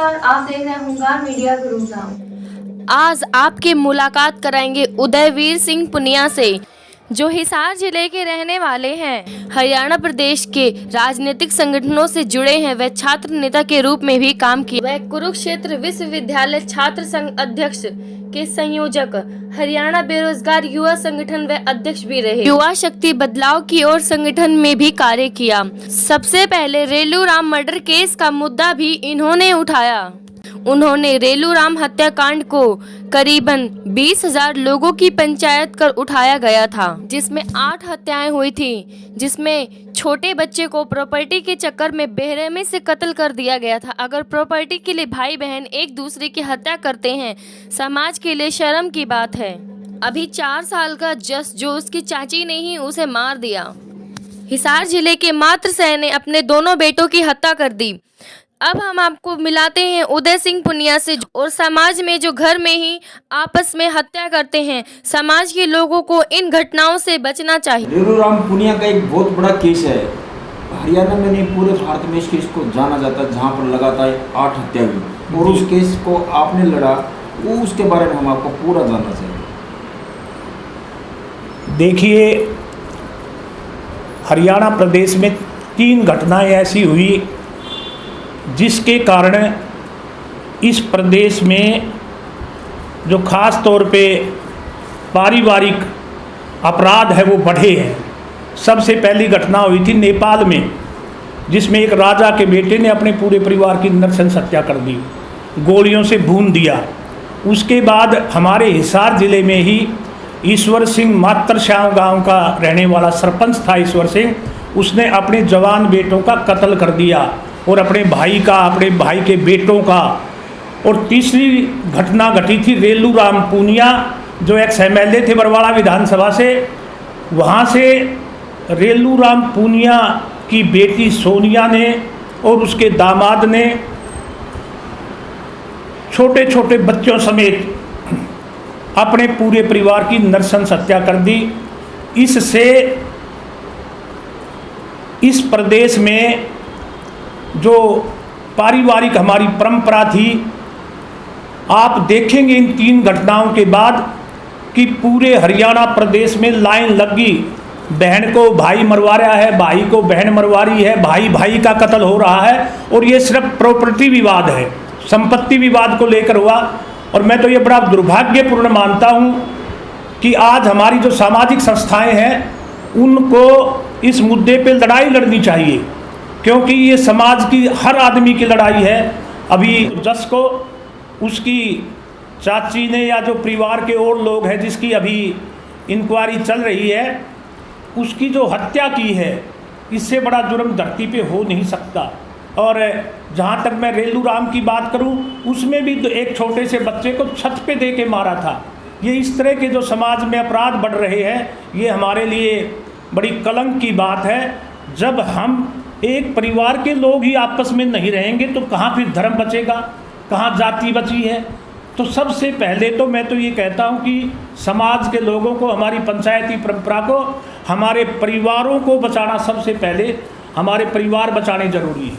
नमस्कार, आप देख रहे हैं हुंगार मीडिया गुरुग्राम। आज आपकी मुलाकात कराएंगे उदयवीर सिंह पुनिया से, जो हिसार जिले के रहने वाले हैं। हरियाणा प्रदेश के राजनीतिक संगठनों से जुड़े हैं। वे छात्र नेता के रूप में भी काम किए। वह कुरुक्षेत्र विश्वविद्यालय छात्र संघ अध्यक्ष के संयोजक, हरियाणा बेरोजगार युवा संगठन व अध्यक्ष भी रहे। युवा शक्ति बदलाव की ओर संगठन में भी कार्य किया। सबसे पहले रेलूराम मर्डर केस का मुद्दा भी इन्होंने उठाया। उन्होंने रेलूराम हत्याकांड को करीबन 20,000 लोगों की पंचायत कर उठाया गया था, जिसमें 8 हत्याएं हुई थी, जिसमें छोटे बच्चे को प्रॉपर्टी के चक्कर में बेरहमी से कत्ल कर दिया गया था। अगर प्रॉपर्टी के लिए भाई बहन एक दूसरे की हत्या करते हैं, समाज के लिए शर्म की बात है। अभी 4 साल का जस, जो उसकी चाची ने ही उसे मार दिया। हिसार जिले के मातृसैन ने अपने दोनों बेटों की हत्या कर दी। अब हम आपको मिलाते हैं उदय सिंह पुनिया से, और समाज में जो घर में ही आपस में हत्या करते हैं, समाज के लोगों को इन घटनाओं से बचना चाहिए। रेलूराम पुनिया का एक बहुत बड़ा केस है। हरियाणा में नहीं, पूरे भारत में इस केस को जाना जाता है, जहाँ पर लगातार 8 हत्या हुई, और उस केस को आपने लड़ा, वो उसके बारे में हम आपको पूरा जानना चाहिए। देखिए, हरियाणा प्रदेश में 3 घटनाएं ऐसी हुई जिसके कारण इस प्रदेश में जो खास तौर पे पारिवारिक अपराध है वो बढ़े हैं। सबसे पहली घटना हुई थी नेपाल में, जिसमें एक राजा के बेटे ने अपने पूरे परिवार की नृशंस हत्या कर दी, गोलियों से भून दिया। उसके बाद हमारे हिसार जिले में ही ईश्वर सिंह मातृश्याम गांव का रहने वाला सरपंच था ईश्वर सिंह, उसने अपने जवान बेटों का कत्ल कर दिया, और अपने भाई का, अपने भाई के बेटों का। और तीसरी घटना घटी थी रेलूराम पुनिया, जो एक्स MLA थे बरवाड़ा विधानसभा से। वहाँ से रेलूराम पुनिया की बेटी सोनिया ने और उसके दामाद ने छोटे छोटे बच्चों समेत अपने पूरे परिवार की नृशंस हत्या कर दी। इससे इस प्रदेश में जो पारिवारिक हमारी परंपरा थी, आप देखेंगे इन 3 घटनाओं के बाद कि पूरे हरियाणा प्रदेश में लाइन लग गई। बहन को भाई मरवा रहा है, भाई को बहन मरवा रही है, भाई भाई का कत्ल हो रहा है, और ये सिर्फ प्रॉपर्टी विवाद है, संपत्ति विवाद को लेकर हुआ। और मैं तो ये बड़ा दुर्भाग्यपूर्ण मानता हूँ कि आज हमारी जो सामाजिक संस्थाएं हैं, उनको इस मुद्दे पे लड़ाई लड़नी चाहिए, क्योंकि ये समाज की हर आदमी की लड़ाई है। अभी जस को उसकी चाची ने, या जो परिवार के और लोग हैं जिसकी अभी इंक्वायरी चल रही है, उसकी जो हत्या की है, इससे बड़ा जुर्म धरती पे हो नहीं सकता। और जहाँ तक मैं रेलूराम की बात करूँ, उसमें भी एक छोटे से बच्चे को छत पे दे के मारा था। ये इस तरह के जो समाज में अपराध बढ़ रहे हैं, ये हमारे लिए बड़ी कलंक की बात है। जब हम एक परिवार के लोग ही आपस में नहीं रहेंगे तो कहाँ फिर धर्म बचेगा, कहाँ जाति बची है। तो सबसे पहले तो मैं तो ये कहता हूँ कि समाज के लोगों को, हमारी पंचायती परंपरा को, हमारे परिवारों को बचाना, सबसे पहले हमारे परिवार बचाने जरूरी है।